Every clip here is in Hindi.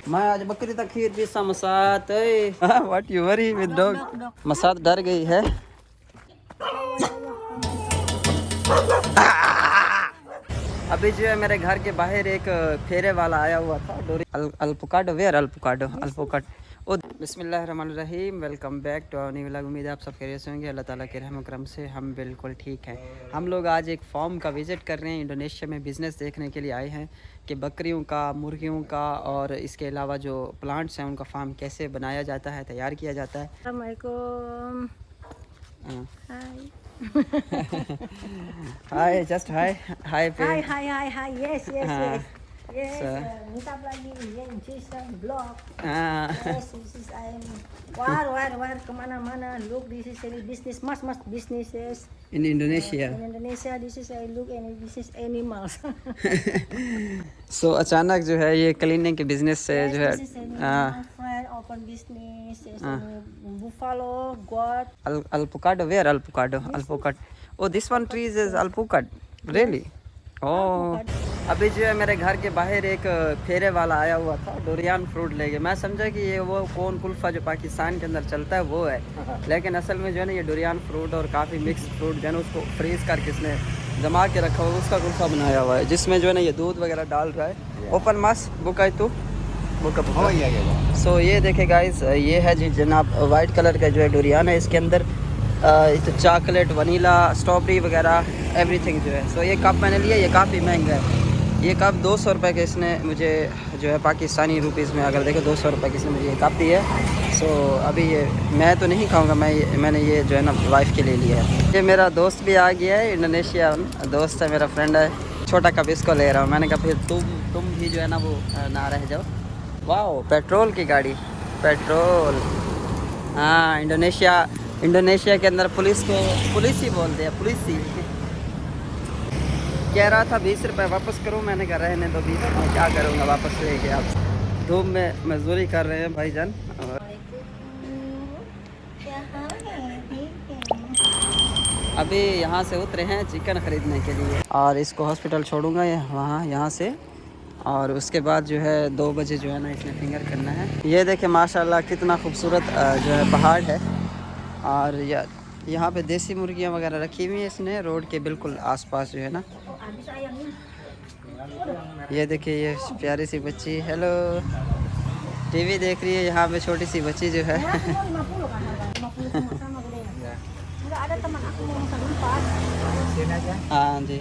मैं आज बकरी तक खीर पीसा मसात what you worry with dog. मसात डर गई है। अभी जो है मेरे घर के बाहर एक फेरे वाला आया हुआ था डोरी अल्पुकाडो वेयर अल्पुकाडो अल्पुकाड ओ बिस्मिल्लाहिर्रहमानिर्रहीम। Welcome back to our new vlog. उम्मीद है आप सब खैरियत से होंगे। अल्लाह ताला के रहम करम से हम बिल्कुल ठीक हैं। हम लोग आज एक फार्म का विज़िट कर रहे हैं। इंडोनेशिया में बिज़नेस देखने के लिए आए हैं कि बकरियों का, मुर्गियों का और इसके अलावा जो प्लांट्स हैं उनका फार्म कैसे बनाया जाता है, तैयार किया जाता है। हाय जस्ट हाय हाय पे Hi, yes, हाँ yes. So- Minta lagi, yes, blog. हाँ Yes, this is I'm. War, kemana-mana. Look, this is any business, mas businesses. In Indonesia. In Indonesia, this is I look and this is animals. सो अचानक जो है ये क्लीनिंग के बिजनेस से Yes, जो है this is any हाँ friend open business. Yes, any buffalo, goat. अल्पुकाडो वेयर अल्पुकाडो अल्पुकाड oh this one trees is अल्पुकाड रियली ओह। अभी जो है मेरे घर के बाहर एक फेरे वाला आया हुआ था डोरियान फ्रूट लेके। मैं समझा कि ये वो कौन कुल्फ़ा जो पाकिस्तान के अंदर चलता है वो है, लेकिन असल में जो है ना ये डोरियान फ्रूट और काफ़ी मिक्स फ्रूट जो है ना उसको फ्रीज़ करके इसने जमा के रखा हुआ है, उसका कुल्फ़ा बनाया हुआ है जिसमें जो है ना ये दूध वगैरह डाल रहा है। ओपन मास बुक आई तो बुक सो ये देखे गाइस, ये है जी जनाब वाइट कलर का जो है डोरियान है। इसके अंदर तो चॉकलेट, वनीला, स्ट्रॉबेरी वगैरह एवरीथिंग जो है। सो ये कप मैंने लिया, ये काफ़ी महंगा है। ये कप 200 रुपये के इसने मुझे जो है पाकिस्तानी रुपीज़ में अगर देखें 200 रुपये की इसने मुझे ये कप दी है। सो अभी ये मैं तो नहीं खाऊंगा, मैंने ये जो है ना वाइफ के लिए लिया है। ये मेरा दोस्त भी आ गया है, इंडोनेशिया दोस्त है, मेरा फ्रेंड है। छोटा कप इसको ले रहा हूँ। मैंने कहा फिर तुम भी जो है ना वो ना रह जाओ। वाह पेट्रोल की गाड़ी, पेट्रोल। हाँ इंडोनेशिया के अंदर पुलिस को पुलिस ही बोलते हैं, पुलिस ही। कह रहा था 20 रुपये वापस करो, मैंने कहा रहने दो 20 में क्या करूँगा वापस लेके। आप धूप में मजदूरी कर रहे हैं भाईजान। अभी यहाँ से उतरे हैं चिकन ख़रीदने के लिए और इसको हॉस्पिटल छोड़ूंगा यहाँ से, और उसके बाद जो है 2 बजे जो है ना इसने फिंगर करना है। ये देखें माशाल्लाह कितना खूबसूरत जो है पहाड़ है, और यहाँ पे देसी मुर्गियाँ वगैरह रखी हुई हैं इसने रोड के बिल्कुल आसपास जो है ना। ये देखिए ये प्यारी सी बच्ची हेलो टीवी देख रही है। यहाँ पे छोटी सी बच्ची जो है हाँ जी।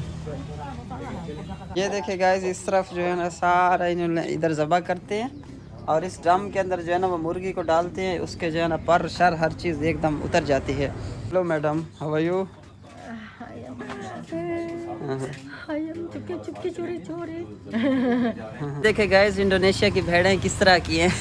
ये देखिए गाइस इस तरफ जो है ना सारा इन्होंने इधर ज़बा करते हैं और इस ड्रम के अंदर जो है ना वो मुर्गी को डालते हैं, उसके जो है ना पर शर हर चीज़ एकदम उतर जाती है। Hello madam how are you. चुपके चोरी देखे गाइस इंडोनेशिया की भेड़ें किस तरह की हैं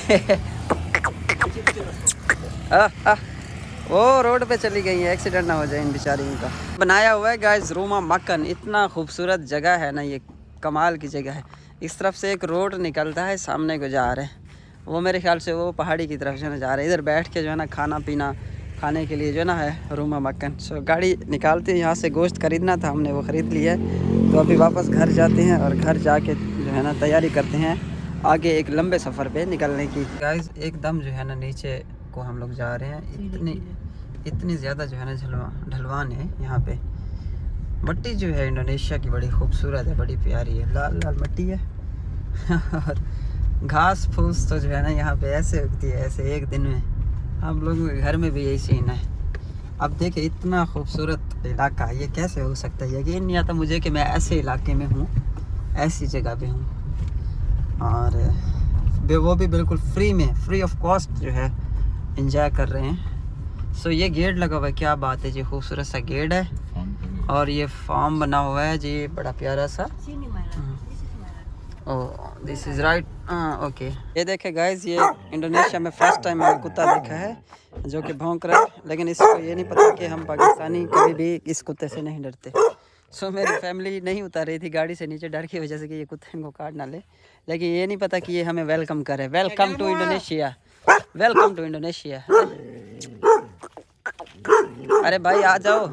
वो रोड पे चली गई है, एक्सीडेंट ना हो जाए इन बेचारियों का। बनाया हुआ है गाइस रूमा मक्कन, इतना खूबसूरत जगह है ना, ये कमाल की जगह है। इस तरफ से एक रोड निकलता है, सामने को जा रहे हैं वो मेरे ख्याल से वो पहाड़ी की तरफ जो है ना जा रहे हैं। इधर बैठ के जो है ना खाना पीना खाने के लिए जो है ना है रूमा मक्कन। सो गाड़ी निकालते हैं, यहाँ से गोश्त ख़रीदना था हमने वो ख़रीद लिया है। तो अभी वापस घर जाते हैं और घर जाके जो है ना तैयारी करते हैं आगे एक लंबे सफ़र पे निकलने की। गाइस एकदम जो है ना नीचे को हम लोग जा रहे हैं। इतनी ज़्यादा जो है ना ढलवान है यहाँ पे। मिट्टी जो है इंडोनेशिया की बड़ी खूबसूरत है, बड़ी प्यारी है, लाल लाल मिट्टी है और घास फूस तो जो है ना यहाँ पे ऐसे उगती है ऐसे एक दिन में। हम लोगों के घर में भी यही सीन है। अब देखिए इतना खूबसूरत इलाका, ये कैसे हो सकता है? यकीन नहीं आता मुझे कि मैं ऐसे इलाके में हूँ, ऐसी जगह पे हूँ, और वो भी बिल्कुल फ्री ऑफ कॉस्ट जो है एंजॉय कर रहे हैं। सो ये गेट लगा हुआ है, क्या बात है जी, खूबसूरत सा गेट है और ये फार्म बना हुआ है जी बड़ा प्यारा सा। Oh this is right okay. ये देखे गाइस ये इंडोनेशिया में फर्स्ट टाइम मैंने कुत्ता देखा है जो कि भौंक रहा है, लेकिन इसको ये नहीं पता कि हम पाकिस्तानी कभी भी इस कुत्ते से नहीं डरते। सो मेरी फैमिली नहीं उतार रही थी गाड़ी से नीचे डर की वजह से कि ये कुत्ते इनको काट ना ले, लेकिन ये नहीं पता कि ये हमें वेलकम करे। Welcome to Indonesia, welcome to Indonesia. अरे भाई आ जाओ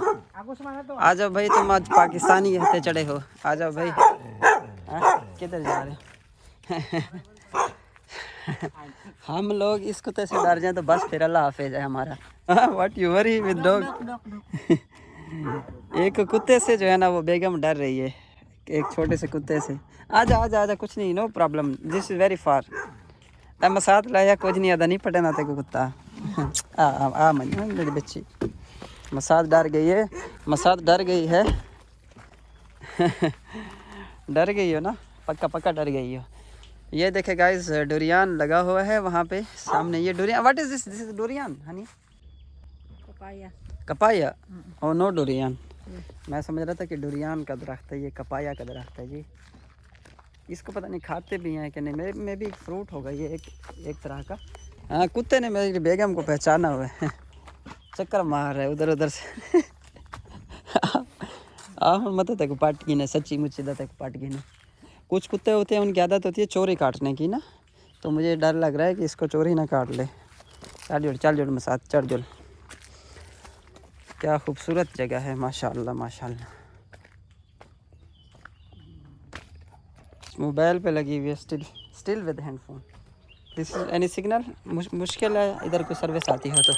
भाई, तुम आज पाकिस्तानी हत्ते चढ़े हो, आ जाओ भाई। किधर जा रहे हम लोग इस कुत्ते से डर जाए तो बस फिर अल्लाह हाफिज है हमारा। What you worry with dog. एक कुत्ते से जो है ना वो बेगम डर रही है, एक छोटे से कुत्ते से। आजा आजा आजा, कुछ नहीं, no problem, this is very far. मैं साथ लाया, कुछ नहीं, आदा नहीं पटे ना तेको कुत्ता। आ मेरी बच्ची मसाद डर गई है, मसाद डर गई है। डर गई हो ना, पक्का पक्का डर गई हो। ये देखे गाइस डोरियान लगा हुआ है वहाँ पे सामने। ये durian, what is this? This is durian honey, Papaya. कपाया। ओ नो डोरियान, मैं समझ रहा था कि डोरियान का दरख्त है, ये कपाया का दरख्त है जी। इसको पता नहीं खाते भी हैं कि नहीं, मेरे में भी एक फ्रूट होगा ये, एक तरह का। हाँ, कुत्ते ने मेरी बेगम को पहचाना हुआ है। चक्कर मार रहा है उधर उधर से। हम मत तक पाटकी ने, सच्ची मुच्ची तक पाटकी ने। कुछ कुत्ते होते हैं उनकी आदत होती है चोरी काटने की ना, तो मुझे डर लग रहा है कि इसको चोरी ना काट ले। चल जुड़ मसाद, चढ़ जुड़। क्या खूबसूरत जगह है, माशाल्लाह माशाल्लाह। मोबाइल पे लगी हुई है, still with handphone. This is any signal? मुश्किल है इधर कोई सर्विस आती हो तो,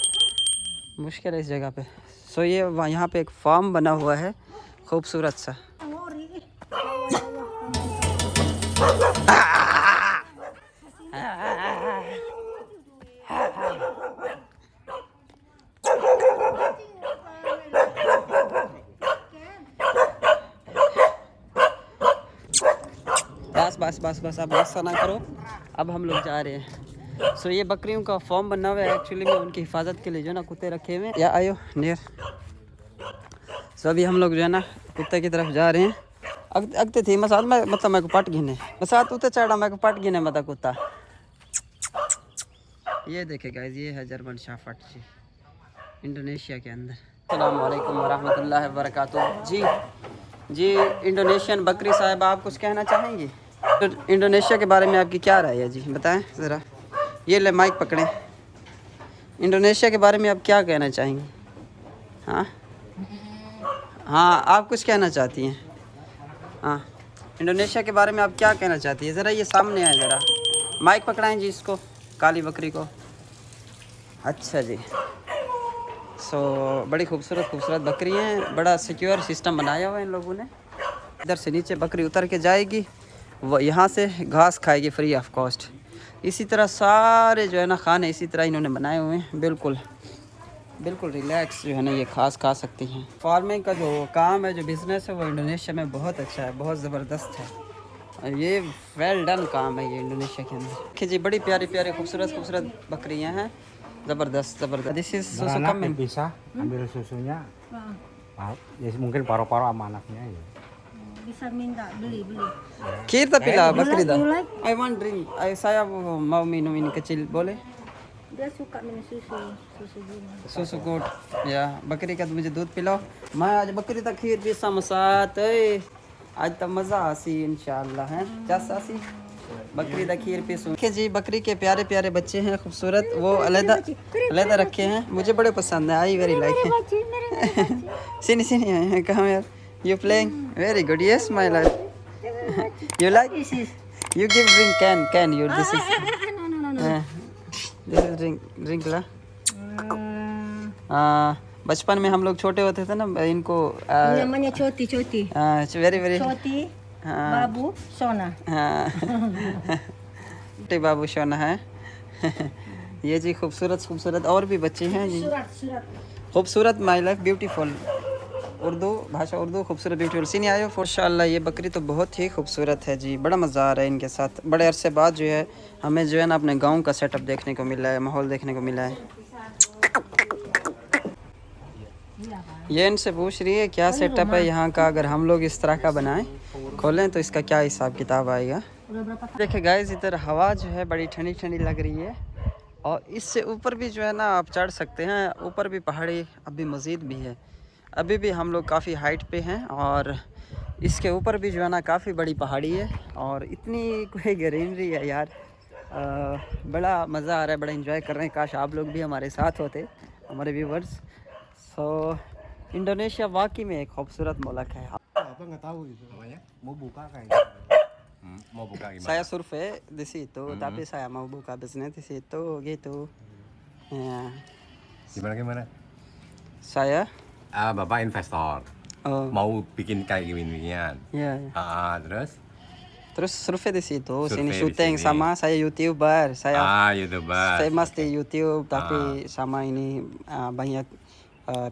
मुश्किल है इस जगह पे। सो ये यहाँ पे एक फार्म बना हुआ है खूबसूरत सा। बस अब गुस्सा ना करो, अब हम लोग जा रहे हैं। सो ये बकरियों का फॉर्म बना हुआ है एक्चुअली में, उनकी हिफाजत के लिए जो ना कुत्ते रखे हुए हैं। या आयो नियर। सो अभी हम लोग जो है ना कुत्ते की तरफ जा रहे हैं। अगते थी मसाद में, मतलब मैं को पट गिने मसाद उते चढ़ा, मैं को पट गिने मतलब कुत्ता। ये देखे गाइस, ये है जर्मन शेफर्ड जी, इंडोनेशिया के अंदर। अस्सलाम वालेकुम वरहमतुल्लाहि वबरकातुहू। जी इंडोनेशियन बकरी साहब, आप कुछ कहना चाहेंगी? तो इंडोनेशिया के बारे में आपकी क्या राय है जी, बताएं ज़रा। ये ले माइक पकड़ें। इंडोनेशिया के बारे में आप क्या कहना चाहेंगी? हाँ आप कुछ कहना चाहती हैं? हाँ, इंडोनेशिया के बारे में आप क्या कहना चाहती है? ज़रा ये सामने आए, ज़रा माइक पकड़ाएं जी इसको, काली बकरी को। अच्छा जी। सो बड़ी खूबसूरत बकरी हैं, बड़ा सिक्योर सिस्टम बनाया हुआ है इन लोगों ने। इधर से नीचे बकरी उतर के जाएगी, वो यहाँ से घास खाएगी फ्री ऑफ कॉस्ट। इसी तरह सारे जो है ना खाने इसी तरह इन्होंने बनाए हुए हैं, बिल्कुल रिलैक्स जो है ना ये खा सकती हैं। फार्मिंग का जो काम है, जो बिज़नेस है, वो इंडोनेशिया में बहुत अच्छा है, बहुत ज़बरदस्त है। ये वेल डन काम है ये इंडोनेशिया के अंदर। देखिए जी, बड़ी प्यारी खूबसूरत बकरियाँ हैं, ज़बरदस्त। दिस इज सुसु coming. Bisa ambil susunya. Ya mungkin paruh-paruh sama anaknya ya. Bisa minta beli. खीर तो पिला बकरी दा। You like? I want drink, saya mau minum ini kecil boleh? Dia suka minum susu gini. सुसु गोट या बकरी का मुझे दूध पिलाओ। मैं आज बकरी तक खीर पी समसात है, आज तो मज़ा आसी इंशाल्लाह है। जस आसी बकरी दा खीर पी सु। देखिए जी, बकरी के प्यारे बच्चे हैं खूबसूरत, वो अलग रखे हैं, मुझे बड़े पसंद है। आई वेरी लाइक है। सीनी कहाँ यार, you playing very good, yes my life, you like, you give drink, can you, this is this is drink ला। बचपन में हम लोग छोटे होते थे ना, इनको Namanya Coti. Very Coti. Babu Sona. छोटे बाबू सोना है। ये जी खूबसूरत और भी बच्चे हैं जी। Surat. खूबसूरत, माई लाइफ ब्यूटीफुल, उर्दू भाषा, उर्दू खूबसूरत ब्यूटीफुल। सीनी आयो माशाल्लाह। ये बकरी तो बहुत ही खूबसूरत है जी, बड़ा मज़ा आ रहा है इनके साथ। बड़े अरसे बाद जो है हमें जो है ना अपने गांव का सेटअप देखने को मिला है, माहौल देखने को मिला है। ये इनसे पूछ रही है क्या सेटअप है यहाँ का, अगर हम लोग इस तरह का बनाएं, खोलें तो इसका क्या हिसाब किताब आएगा। देखिए गाइस, इधर हवा जो है बड़ी ठंडी लग रही है, और इससे ऊपर भी जो है ना आप चढ़ सकते हैं, ऊपर भी पहाड़ी अभी मज़ीद भी है। अभी भी हम लोग काफ़ी हाइट पे हैं, और इसके ऊपर भी जो है ना काफ़ी बड़ी पहाड़ी है, और इतनी कोई ग्रीनरी है यार, बड़ा मज़ा आ रहा है, बड़ा इंजॉय कर रहे हैं। काश आप लोग भी हमारे साथ होते, हमारे व्यूवर्स। सो इंडोनेशिया वाकई में एक खूबसूरत मुल्क है। Apa nggak tahu gitu. Namanya? Mau buka kayaknya. mau buka gimana? Saya survei di situ, tapi saya mau buka bisnis di situ gitu. Ya, Gimana? saya Bapak investor, oh mau bikin kayak gini-ginian. ya, Terus? terus survei di situ, Survei sini di syuting sini. sama saya YouTuber, saya YouTuber. famous di YouTube, tapi sama ini banyak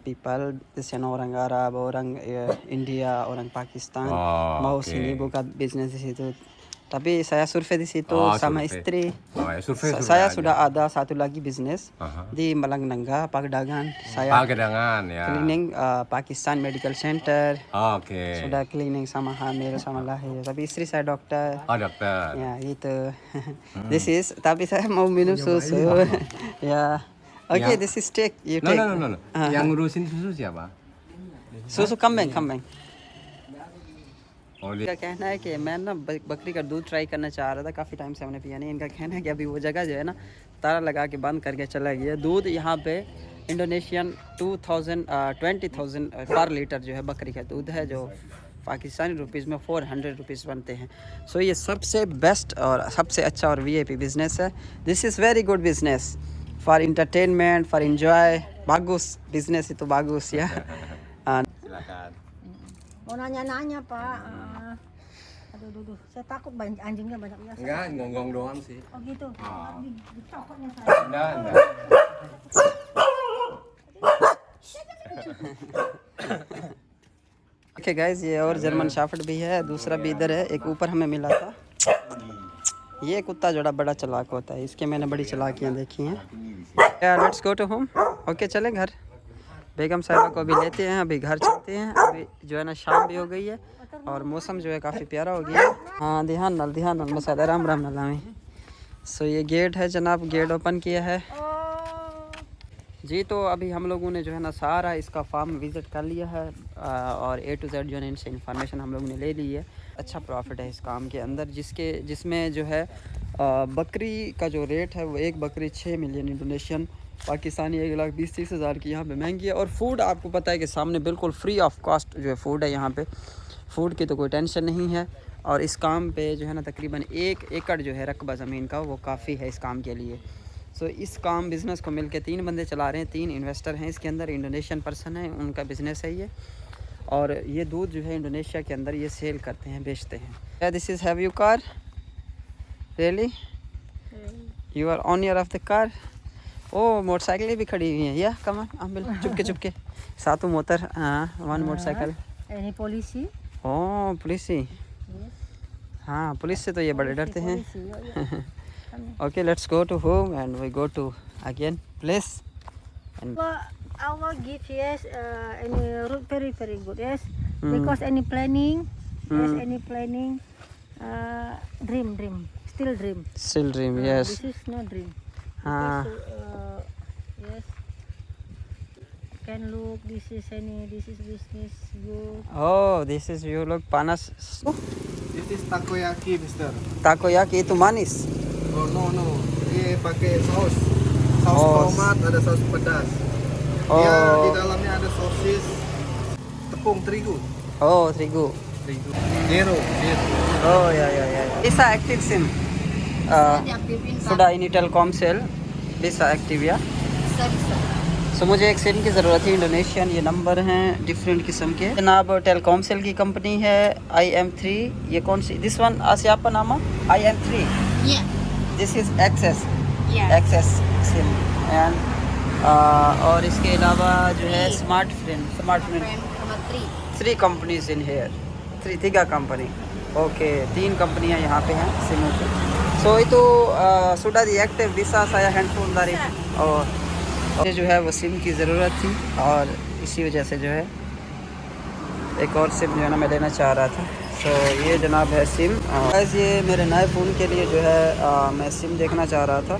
people di sana orang Arab, orang India, orang Pakistan Oh, mau oke. sini buka bisnis di situ. Tapi saya survei di situ Oh, sama survei. istri. Oh, ya, survei Saya aja. sudah ada satu lagi bisnis Aha. di Malangnangga, Pagdagan. Saya Gedangan ya. cleaning Pakistan Medical Center. Oke. Sudah cleaning sama hamil sama lahir. Tapi istri saya dokter. Oh, dokter. Ya gitu. This is. Tapi saya mau minum susu. Ya. Oke, Ya. this is take. You No. take. Yang ngurusin susu siapa? सुसु कम बैंक Oh, इनका कहना है कि मैं ना बकरी का दूध ट्राई करना चाह रहा था, काफ़ी टाइम से हमने पिया नहीं। इनका कहना है कि अभी वो जगह जो है ना ताला लगा के बंद करके चला गया। दूध यहाँ पे इंडोनेशियन 20,000 पर लीटर जो है बकरी का दूध है, जो पाकिस्तानी रुपीज़ में 400 रुपीज़ बनते हैं। सो ये सबसे बेस्ट और सबसे अच्छा और VIP बिजनेस है। This is very good business for entertainment, for enjoy. बागुस business itu bagus ya. silakan. Mau nanya-nanya Pak. Aduh, saya takut anjingnya banyak biasa. Enggak, ngonggong doang sih. Oh gitu. Ah. Dicokotnya saya. Enggak. Okay guys, ये और जर्मन शाफट भी है, दूसरा भी इधर है, एक ऊपर हमें मिला था। ये कुत्ता जोड़ा बड़ा चालाक होता है, इसके मैंने बड़ी चालाकियाँ देखी हैं। Let's go to home. Okay चलें घर। बेगम साहिबा को अभी लेते हैं, अभी घर चलते हैं। अभी जो है ना शाम भी हो गई है और मौसम जो है काफ़ी प्यारा हो गया है। हाँ ध्यान नाल मसादा राम नामी। सो ये गेट है जनाब, गेट ओपन किया है जी। तो अभी हम लोगों ने जो है ना सारा इसका फार्म विज़िट कर लिया है और A to Z जो है ना इनसे इन्फॉर्मेशन हम लोगों ने ले ली है। अच्छा प्रॉफिट है इस काम के अंदर, जिसमें जो है बकरी का जो रेट है वो एक बकरी 6 मिलियन इंडोनेशियन, पाकिस्तानी 1,20,30,000 की यहाँ पे महंगी है। और फूड आपको पता है कि सामने बिल्कुल फ्री ऑफ कॉस्ट जो है फूड है यहाँ पे। फूड की तो कोई टेंशन नहीं है। और इस काम पे जो है ना तकरीबन 1 एकड़ जो है रकबा ज़मीन का वो काफ़ी है इस काम के लिए। सो इस काम बिज़नेस को मिलके 3 बंदे चला रहे हैं, 3 इन्वेस्टर हैं इसके अंदर, इंडोनेशियन पर्सन है, उनका बिज़नेस है ये। और ये दूध जो है इंडोनेशिया के अंदर ये सेल करते हैं, बेचते हैं। This is have you car really, you are owner of the car. Oh मोटरसाइकिलें भी खड़ी हुई हैं या कमान अम्बिल चुपके सातों मोटर। हाँ 1 मोटरसाइकिल। Ini polisi. ओ पुलिस ही, Yes. हाँ पुलिस से तो ये बड़े डरते हैं। Polisi. Oh, yeah. Okay, let's go to home and we go to again place. And Our gift, yes, any route very good, yes. Mm. Because any planning, yes, Mm. any planning, dream, still dream. still dream, yes. This is no dream. Ah. Because, yes, can look. This is business good. Oh, this is you look panas. This is takoyaki, Mister. Takoyaki itu manis. Oh no, ini pakai saus Oh. tomat, ada saus pedas. Oh. Dia di dalamnya ada sosis, tepung terigu. Oh, terigu. Zero. Oh, ya. Bisa active SIM. Sudah ini Telkomsel bisa active ya. सो मुझे एक सिम की ज़रूरत थी इंडोनेशियन। ये नंबर हैं डिफरेंट किस्म के जनाब। टेलकॉमसेल की कंपनी है IM3। ये कौन सी, दिस वन आसियापा नामा IM3। Yeah. This is Axis Yeah. Axis SIM and और इसके अलावा जो है Smartfren 3 companies in here 3 company. Okay 3 कंपनियां यहाँ पे हैं सिमों की। सो itu sudah diaktif bisa saya handphone dari और मुझे जो है वो सिम की ज़रूरत थी और इसी वजह से जो है एक और सिम जो है ना मैं लेना चाह रहा था। सो ये जनाब है सिम। वैसे ये मेरे नए फ़ोन के लिए जो है मैं सिम देखना चाह रहा था।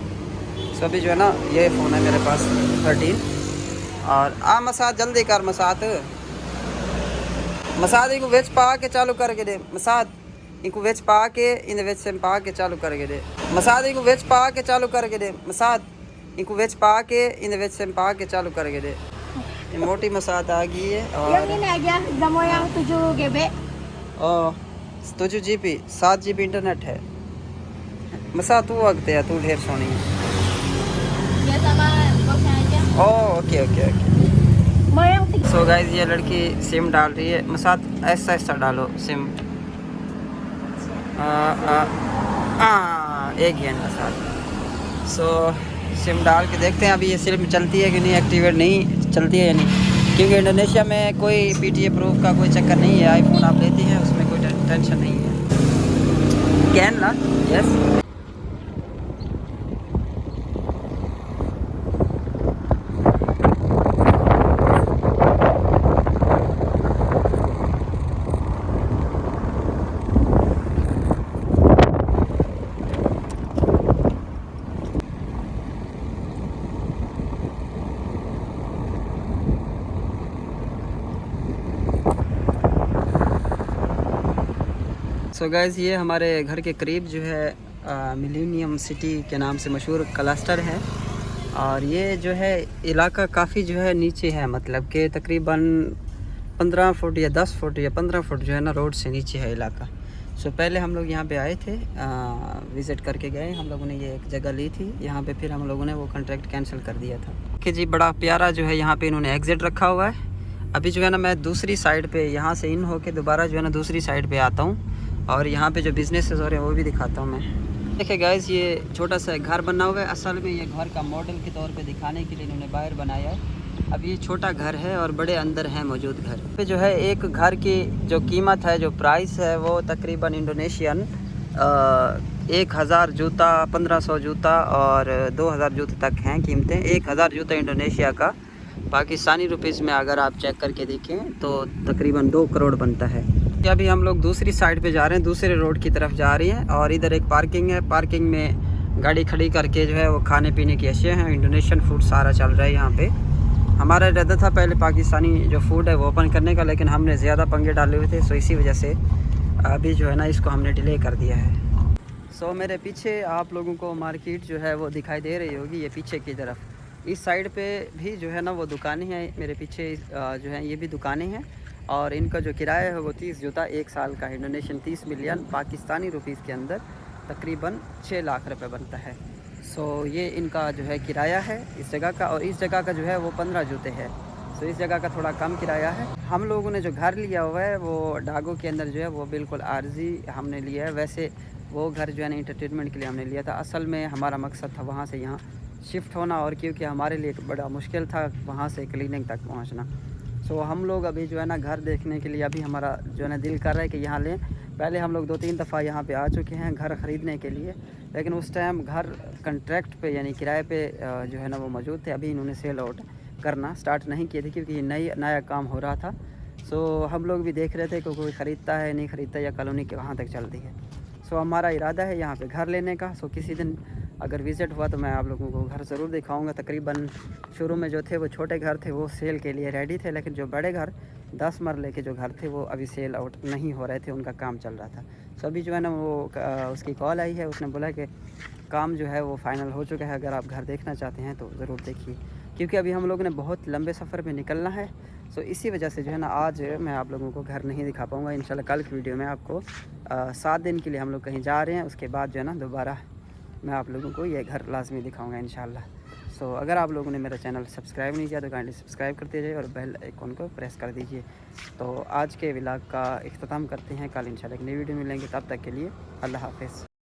सो अभी जो है ना ये फ़ोन है मेरे पास 13 और मसाद जल्दी कर मसाद इनको वेच पा के चालू करके दे। मसाद इनको वेच पा के इन वेच सिम पा के चालू करके दे। मसाद इनको वेच पा के चालू करके दे। मसाद इनको वेच पा के इन वेच सिम पा के चालू करके दे। ये मोटी मसाद आ गई है Yang और ini aja, gak mau yang 7 GB. oh तुझे जीपी 7 GB इंटरनेट है मसा तू वक्त है तू ढेर सोनी है Ya sama bosnya aja. Okay okay okay Mau yang 3. So guys ये लड़की सिम डाल रही है मसाद ऐसा ऐसा डालो सिम एक ही है मसाद सो सिम डाल के देखते हैं अभी ये सिम चलती है कि नहीं एक्टिवेट नहीं चलती है या नहीं क्योंकि इंडोनेशिया में कोई PTA प्रूफ का कोई चक्कर नहीं है आईफोन आप लेती हैं उसमें कोई टेंशन नहीं है कैन ला यस सो गाइज़ ये हमारे घर के करीब जो है मिलेनियम सिटी के नाम से मशहूर क्लस्टर है और ये जो है इलाका काफ़ी जो है नीचे है मतलब कि तकरीबन 15 फुट या 10 फुट या 15 फुट जो है ना रोड से नीचे है इलाका। सो पहले हम लोग यहाँ पे आए थे विज़िट करके गए हम लोगों ने ये एक जगह ली थी यहाँ पे फिर हम लोगों ने वो कॉन्ट्रैक्ट कैंसिल कर दिया था कि जी बड़ा प्यारा जो है यहाँ पे इन्होंने एग्ज़िट रखा हुआ है। अभी जो है ना मैं दूसरी साइड पे यहाँ से इन होके दोबारा जो है ना दूसरी साइड पे आता हूँ और यहाँ पे जो बिजनेसेस हो रहे हैं वो भी दिखाता हूँ मैं। देखिए गाइस ये छोटा सा घर बना हुआ है असल में ये घर का मॉडल के तौर पे दिखाने के लिए इन्होंने बाहर बनाया है। अब ये छोटा घर है और बड़े अंदर हैं मौजूद घर पे जो है एक घर की जो कीमत है जो प्राइस है वो तकरीबन इंडोनेशियन 1000 जूता 1500 जूता और 2000 जूते तक हैं कीमतें। 1000 जूता इंडोनेशिया का पाकिस्तानी रुपीज़ में अगर आप चेक करके देखें तो तकरीबन 2 करोड़ बनता है। अभी हम लोग दूसरी साइड पे जा रहे हैं दूसरे रोड की तरफ जा रही हैं और इधर एक पार्किंग है पार्किंग में गाड़ी खड़ी करके जो है वो खाने पीने की अशिया हैं इंडोनेशियन फूड सारा चल रहा है यहाँ पे। हमारा इरादा था पहले पाकिस्तानी जो फूड है वो ओपन करने का लेकिन हमने ज़्यादा पंगे डाले हुए थे सो इसी वजह से अभी जो है ना इसको हमने डिले कर दिया है। सो मेरे पीछे आप लोगों को मार्केट जो है वो दिखाई दे रही होगी ये पीछे की तरफ इस साइड पे भी जो है ना वो दुकानें हैं मेरे पीछे जो है ये भी दुकानें हैं और इनका जो किराया है वो 30 जूता 1 साल का इंडोनेशियन 30 मिलियन पाकिस्तानी रुपीज़ के अंदर तकरीबन 6 लाख रुपए बनता है। सो ये इनका जो है किराया है इस जगह का और इस जगह का जो है वो 15 जूते है। सो इस जगह का थोड़ा कम किराया है। हम लोगों ने जो घर लिया हुआ है वो डागो के अंदर जो है वो बिल्कुल आर्जी हमने लिया है। वैसे वो घर जो है ना इंटरटेनमेंट के लिए हमने लिया था असल में हमारा मकसद था वहाँ से यहाँ शिफ्ट होना और क्योंकि हमारे लिए बड़ा मुश्किल था वहाँ से क्लिनिक तक पहुँचना। सो हम लोग अभी जो है ना घर देखने के लिए अभी हमारा जो है ना दिल कर रहा है कि यहाँ लें। पहले हम लोग 2-3 दफ़ा यहाँ पे आ चुके हैं घर ख़रीदने के लिए लेकिन उस टाइम घर कॉन्ट्रैक्ट पे यानी किराए पे जो है ना वो मौजूद थे। अभी इन्होंने सेल आउट करना स्टार्ट नहीं किए थे क्योंकि ये नया काम हो रहा था। सो हम लोग भी देख रहे थे कि कोई ख़रीदता है नहीं ख़रीदता या कॉलोनी कहाँ तक चलती है। सो हमारा इरादा है यहाँ पे घर लेने का। सो किसी दिन अगर विज़िट हुआ तो मैं आप लोगों को घर ज़रूर दिखाऊंगा। तकरीबन शुरू में जो थे वो छोटे घर थे वो सेल के लिए रेडी थे लेकिन जो बड़े घर 10 मरले के जो घर थे वो अभी सेल आउट नहीं हो रहे थे उनका काम चल रहा था। सो अभी जो है ना वो उसकी कॉल आई है उसने बोला कि काम जो है वो फ़ाइनल हो चुका है अगर आप घर देखना चाहते हैं तो ज़रूर देखिए क्योंकि अभी हम लोगों ने बहुत लंबे सफ़र में निकलना है। सो इसी वजह से जो है ना आज मैं आप लोगों को घर नहीं दिखा पाऊँगा। इंशाल्लाह कल की वीडियो में आपको 7 दिन के लिए हम लोग कहीं जा रहे हैं उसके बाद जो है ना दोबारा मैं आप लोगों को ये घर लाजमी दिखाऊंगा इंशाल्लाह। सो अगर आप लोगों ने मेरा चैनल सब्सक्राइब नहीं किया तो काइंडली सब्सक्राइब कर दीजिए और बेल आइकन को प्रेस कर दीजिए। तो आज के व्लॉग का इख्तिताम करते हैं कल इंशाल्लाह एक नई वीडियो मिलेंगे तब तक के लिए अल्लाह हाफ़िज़।